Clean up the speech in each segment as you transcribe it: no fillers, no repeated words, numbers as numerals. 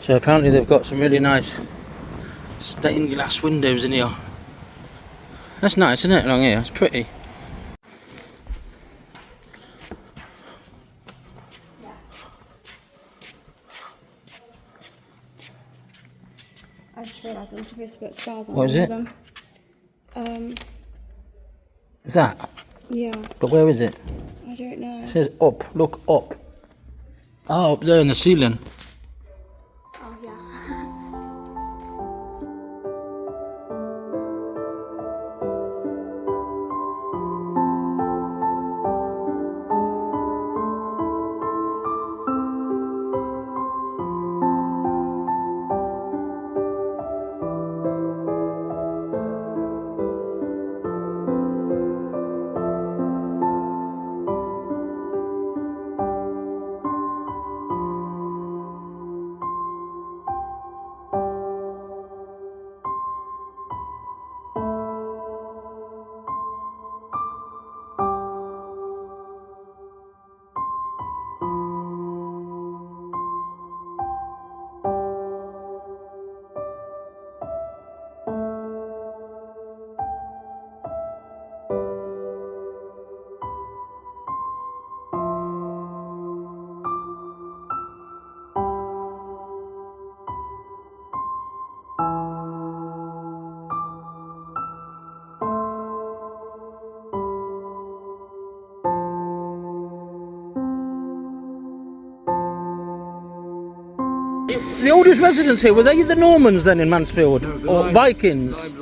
So apparently they've got some really nice stained glass windows in here. That's nice, isn't it, along here? It's pretty. I just realised I'm supposed to put stars on What is it? them. Is that? Yeah. But where is it? I don't know. It says up. Look up. Oh, up there in the ceiling. Oh, yeah. The oldest residents here, were they the Normans then in Mansfield? No, the or Limes. Vikings?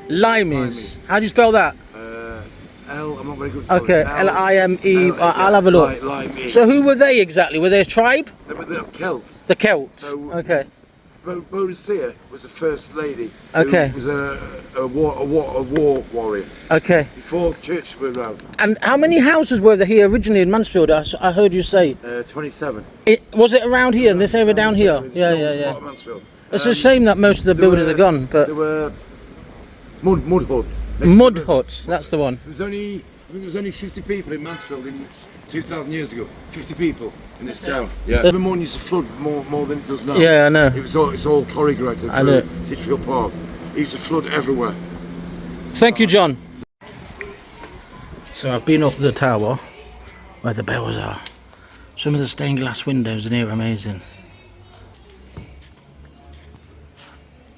Limes. How do you spell that? L, I'm not very good at spelling. Okay, L-I-M-E, I'll have a look. Lime. So who were they exactly? Were they a tribe? They're Celts. The Celts. So- Okay. Boadicea was the first lady. Okay. Who was a war warrior Okay. before churches were around. And how many houses were there here originally in Mansfield? I heard you say. 27. Was it around here, in this area down here? Yeah. Mansfield. It's a shame that most of the buildings are gone, but... There were mud huts. Mud huts, that's the one. I think there was only 50 people in Mansfield in 2,000 years ago. 50 people in this town. Yeah. Evermore used to flood more than it does now. Yeah, I know. It's all choreographed I know. through Titchfield Park. It used to flood everywhere. Thank you, John. So I've been up the tower where the bells are. Some of the stained glass windows in here are amazing.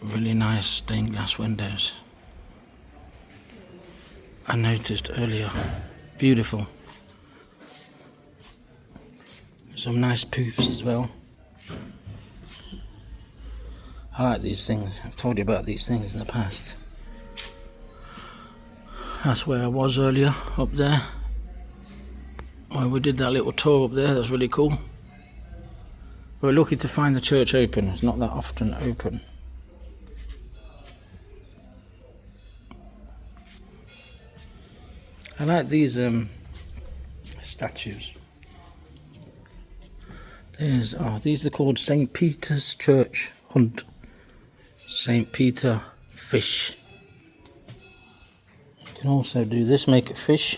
Really nice stained glass windows. I noticed earlier. Beautiful. Some nice poofs as well. I like these things. I've told you about these things in the past. That's where I was earlier, up there. Well, we did that little tour up there. That's really cool. We're lucky to find the church open. It's not that often open. I like these statues. These are called St. Peter's Church Hunt. St. Peter fish. You can also do this, make a fish.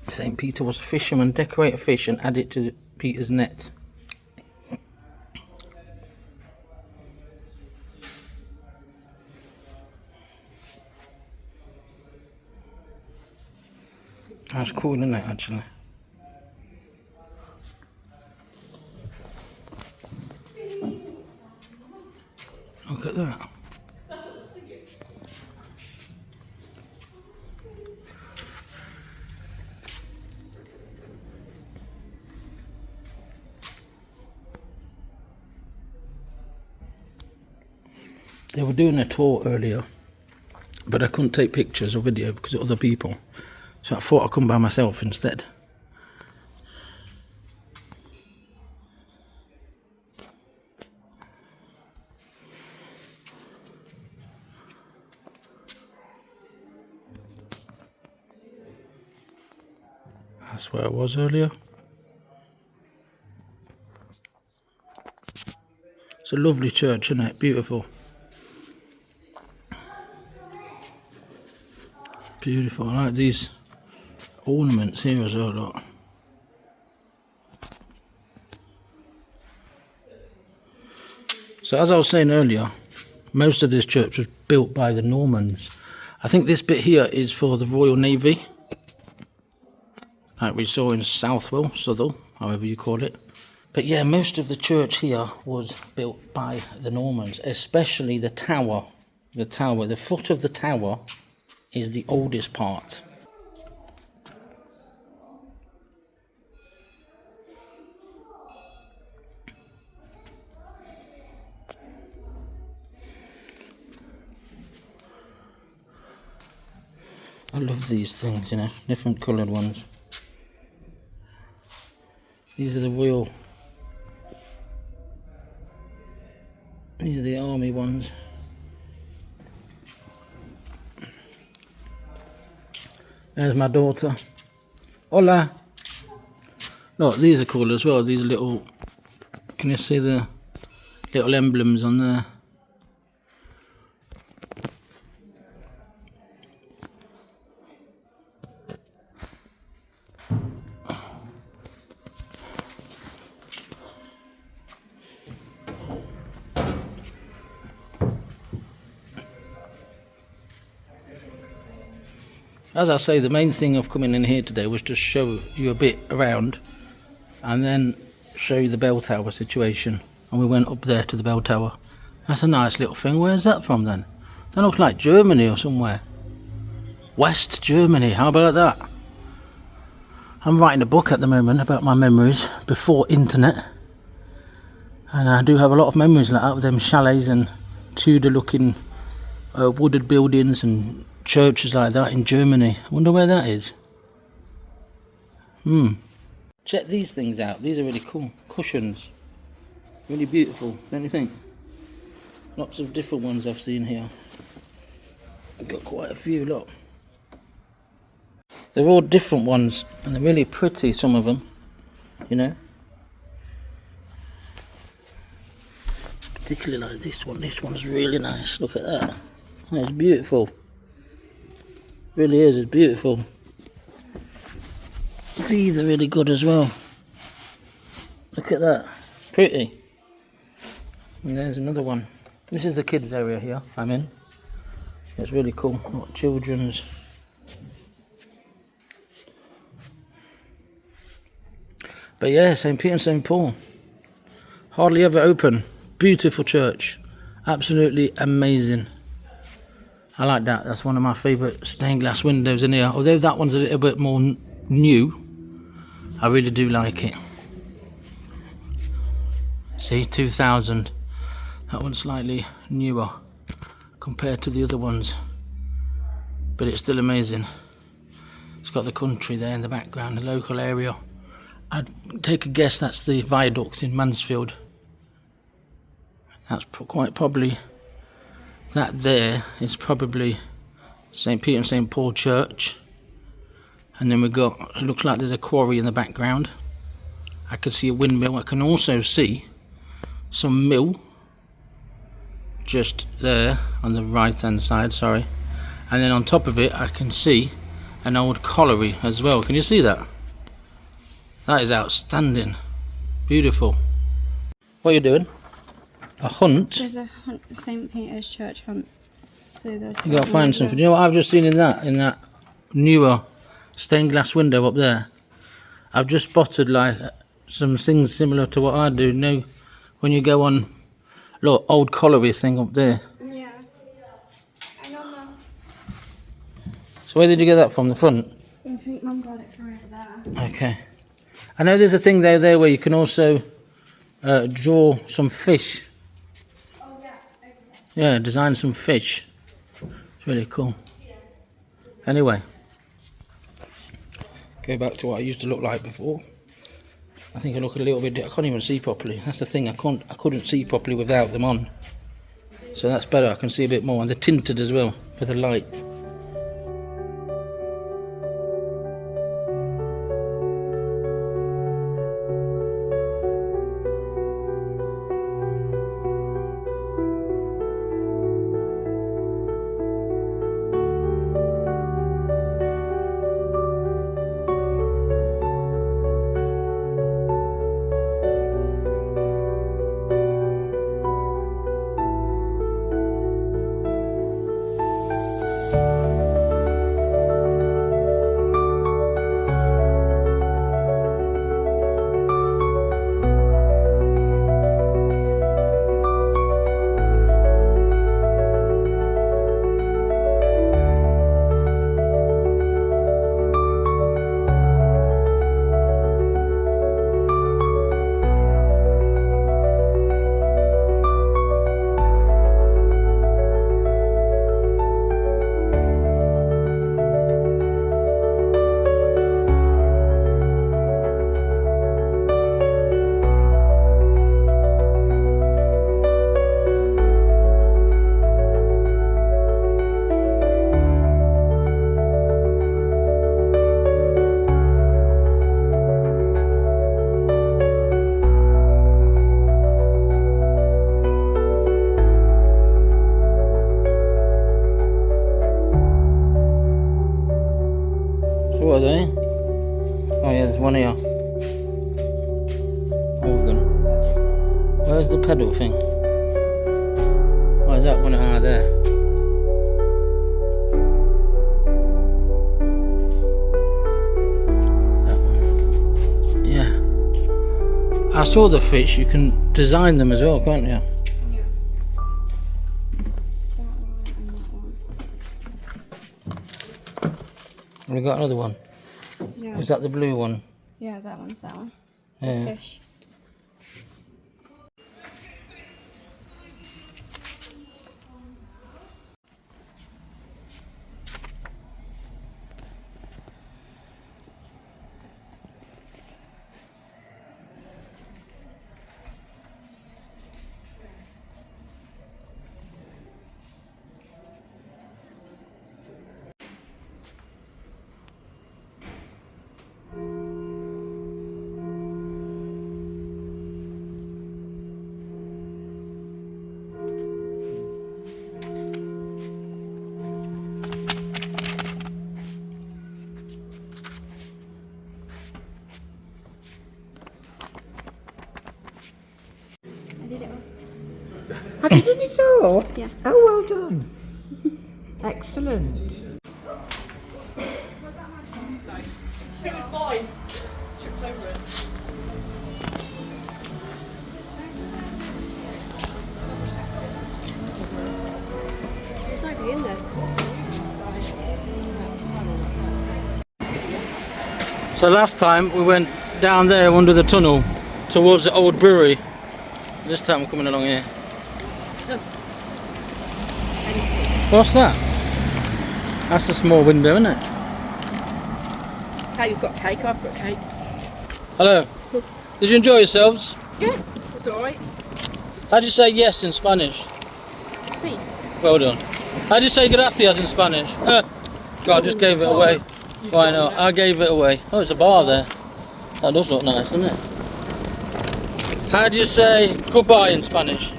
St. Peter was a fisherman, decorate a fish and add it to Peter's net. That's cool, isn't it, actually? Look at that. They were doing a tour earlier, but I couldn't take pictures or video because of other people. So I thought I'd come by myself instead. That's where I was earlier. It's a lovely church, isn't it? Beautiful. Beautiful. I like these ornaments here as well. Look. So as I was saying earlier, most of this church was built by the Normans. I think this bit here is for the Royal Navy, like we saw in Southwell, however you call it. But yeah, most of the church here was built by the Normans, especially the tower. The foot of the tower is the oldest part. I love these things, you know, different coloured ones. These are the army ones. There's my daughter. Hola! Look, these are cool as well. These are little, can you see the little emblems on there? As I say, the main thing of coming in here today was to show you a bit around and then show you the bell tower situation. And we went up there to the bell tower. That's a nice little thing. Where's that from then? That looks like Germany or somewhere. West Germany, how about that? I'm writing a book at the moment about my memories before internet. And I do have a lot of memories like that with them chalets and Tudor looking wooded buildings and churches like that in Germany. I wonder where that is. Check these things out. These are really cool. Cushions. Really beautiful, don't you think? Lots of different ones I've seen here. I've got quite a few, look. They're all different ones and they're really pretty, some of them, you know. Particularly like this one. This one's really nice. Look at that. It's beautiful. Really is, it's beautiful. These are really good as well. Look at that, pretty. And there's another one. This is the kids area here I'm in. It's really cool. What children's. But yeah, St. Peter and St. Paul. Hardly ever open. Beautiful church. Absolutely amazing. I like that. That's one of my favourite stained glass windows in here. Although that one's a little bit more new, I really do like it. See, 2000. That one's slightly newer compared to the other ones. But it's still amazing. It's got the country there in the background, the local area. I'd take a guess that's the viaduct in Mansfield. That's quite probably... That there is probably St. Peter and St. Paul Church. And then we've got, it looks like there's a quarry in the background. I can see a windmill. I can also see some mill just there on the right hand side, sorry. And then on top of it I can see an old colliery as well. Can you see that? That is outstanding. Beautiful. What are you doing? A hunt? There's a hunt, St. Peter's Church hunt. So there's. You gotta find something. You know what I've just seen in that newer stained glass window up there? I've just spotted like some things similar to what I do. You know, when you go on, look, old colliery thing up there. Yeah. I don't know. So where did you get that from? The front? I think Mum got it from over there. Okay. I know there's a thing there where you can also draw some fish. Oh yeah. Okay. Yeah, design some fish. It's really cool. Anyway, go back to what I used to look like before. I think I look a little bit. I can't even see properly. That's the thing. I couldn't see properly without them on. So that's better. I can see a bit more, and they're tinted as well for the light. one here. Organ. Where's the pedal thing? Oh, is that one there? That one. Yeah. I saw the fish. You can design them as well, can't you? We got another one. Yeah. Is that the blue one? Yeah, that one's that one. Yeah. The fish. I did it all. Have you done it all? Yeah. Oh, well done. Excellent. It was fine. Tripped over it. There's nobody in there. So last time we went down there under the tunnel towards the old brewery. This time we're coming along here. What's that? That's a small window, isn't it? Katie's got cake, I've got cake. Hello. Did you enjoy yourselves? Yeah, it's alright. How do you say yes in Spanish? See. Well done. How do you say gracias in Spanish? God, I just gave it away. Why not? I gave it away. Oh, it's a bar there. That does look nice, doesn't it? How do you say goodbye in Spanish?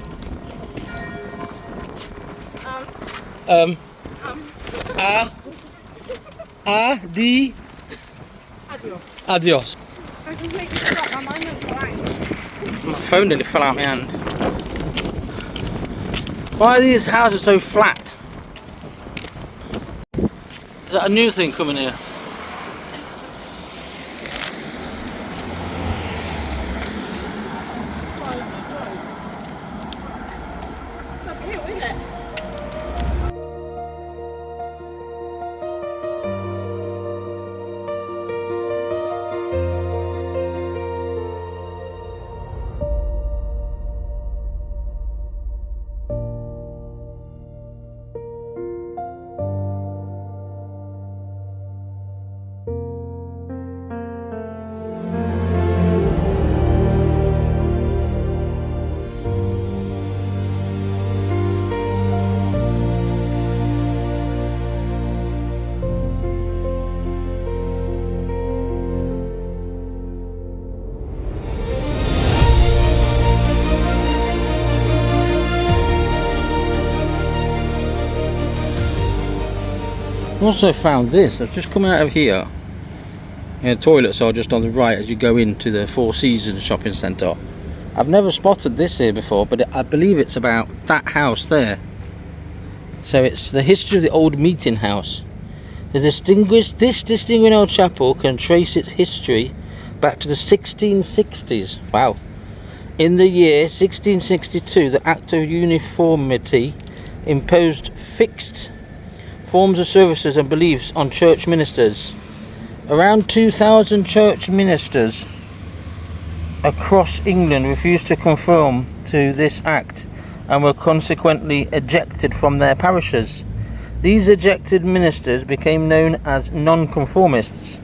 Di. Adios. Adios. I completely forgot my mind went blank. My phone nearly fell out my hand. Why are these houses so flat? Is that a new thing coming here? It's uphill, isn't it? Also found this. I've just come out of here. The toilets are just on the right as you go into the Four Seasons shopping centre. I've never spotted this here before, but I believe it's about that house there. So it's the history of the old meeting house. This distinguished old chapel can trace its history back to the 1660s. Wow. In the year 1662, the Act of Uniformity imposed fixed forms of services and beliefs on church ministers. Around 2,000 church ministers across England refused to conform to this act and were consequently ejected from their parishes. These ejected ministers became known as nonconformists,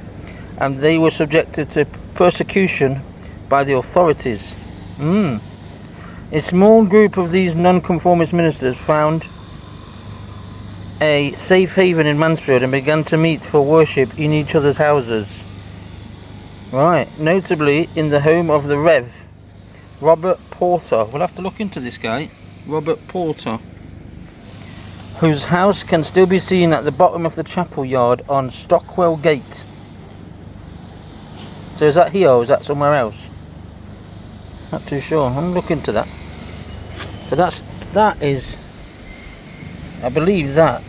and they were subjected to persecution by the authorities. A small group of these nonconformist ministers found a safe haven in Mansfield and began to meet for worship in each other's houses. Right, notably in the home of the Rev. Robert Porter. We'll have to look into this guy, Robert Porter, whose house can still be seen at the bottom of the chapel yard on Stockwell Gate. So is that here or is that somewhere else? Not too sure. I'm looking into that. But that is, I believe that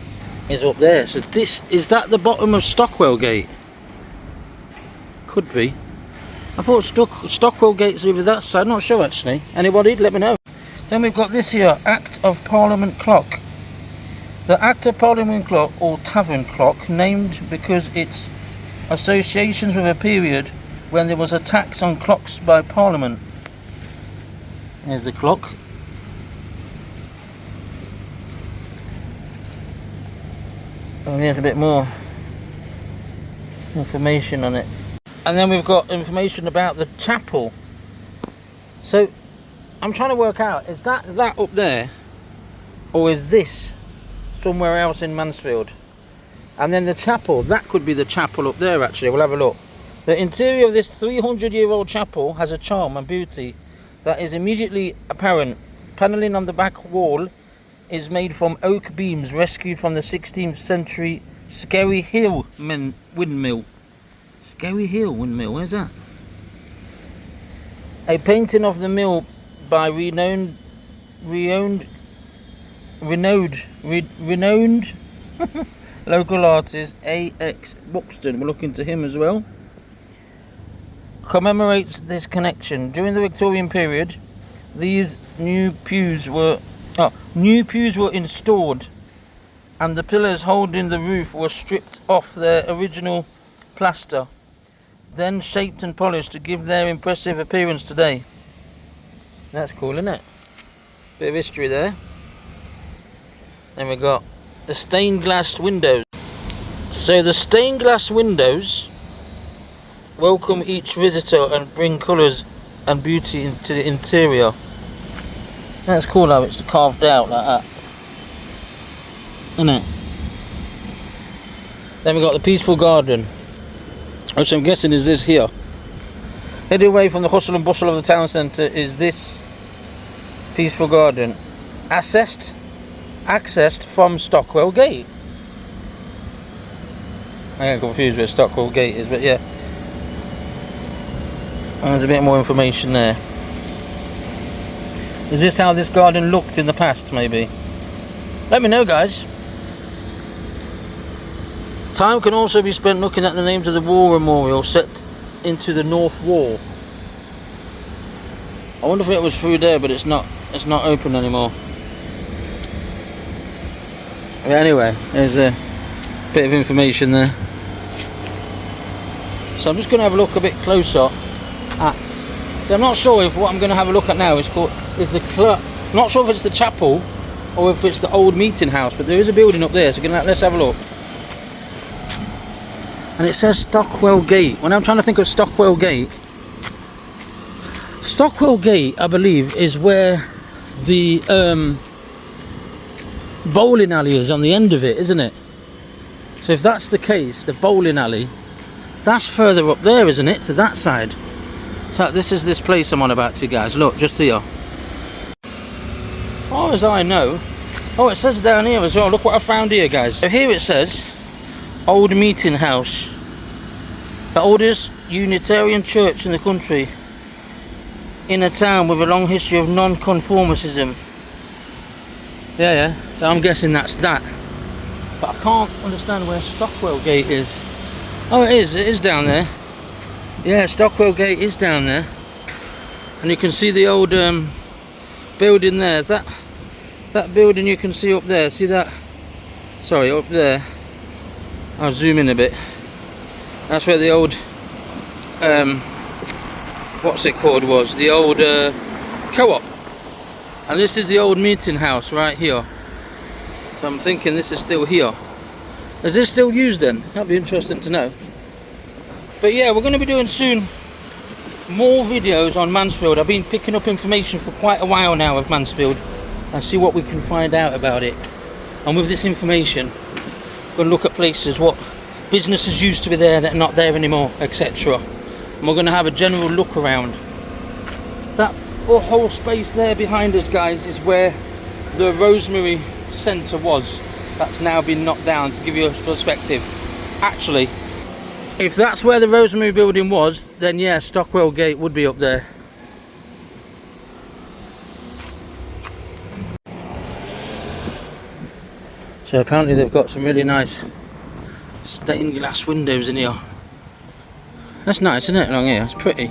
is up there. So is that the bottom of Stockwell Gate? Could be. I thought Stockwell Gate's over that side. Not sure actually. Anybody? Let me know. Then we've got this here, Act of Parliament clock. The Act of Parliament clock, or tavern clock, named because its associations with a period when there was a tax on clocks by Parliament. There's the clock. And there's a bit more information on it. And then we've got information about the chapel. So I'm trying to work out, is that up there, or is this somewhere else in Mansfield? And then the chapel, that could be the chapel up there actually. We'll have a look. The interior of this 300-year-old chapel has a charm and beauty that is immediately apparent. Panelling on the back wall is made from oak beams rescued from the 16th century Skerry Hill windmill. Skerry Hill windmill, where's that? A painting of the mill by renowned local artist A.X. Buxton, we're looking to him as well, commemorates this connection. During the Victorian period, these new pews were installed, and the pillars holding the roof were stripped off their original plaster, then shaped and polished to give their impressive appearance today. That's cool, isn't it? Bit of history there. Then we got the stained glass windows. So the stained glass windows welcome each visitor and bring colours and beauty into the interior. That's cool how it's carved out like that, isn't it? Then we got the peaceful garden, which I'm guessing is this here. Heading away from the hustle and bustle of the town centre is this peaceful garden, accessed from Stockwell Gate. I get confused where Stockwell Gate is, but yeah. And there's a bit more information there. Is this how this garden looked in the past, maybe? Let me know, guys. Time can also be spent looking at the names of the war memorial set into the north wall. I wonder if it was through there, but it's not open anymore. But anyway, there's a bit of information there. So I'm just going to have a look a bit closer at. So I'm not sure if what I'm going to have a look at now is not sure if it's the chapel or if it's the old meeting house, but there is a building up there. So let's have a look. And it says Stockwell Gate. When I'm trying to think of Stockwell Gate, I believe, is where the bowling alley is on the end of it, isn't it? So if that's the case, the bowling alley, that's further up there, isn't it, to that side? So this is this place I'm on about to you guys. Look, just here. As far as I know, oh, it says down here as well. Look what I found here, guys. So here it says Old Meeting House, the oldest Unitarian church in the country, in a town with a long history of non-conformism. Yeah, so I'm guessing that's that, but I can't understand where Stockwell Gate is. Oh, it is down there. Yeah, Stockwell Gate is down there, and you can see the old building there. That building you can see up there, see that? Sorry, up there. I'll zoom in a bit. That's where the old what's it called was, the old co-op. And this is the old meeting house right here. So I'm thinking this is still here. Is this still used then? That'd be interesting to know. But yeah, we're going to be doing soon more videos on Mansfield. I've been picking up information for quite a while now of Mansfield and see what we can find out about it. And with this information, we're going to look at places, what businesses used to be there that are not there anymore, etc. And we're going to have a general look around. That whole space there behind us, guys, is where the Rosemary Centre was. That's now been knocked down, to give you a perspective. Actually, If that's where the Rosemary building was, then yeah, Stockwell Gate would be up there. So apparently they've got some really nice stained glass windows in here. That's nice, isn't it, along here? It's pretty.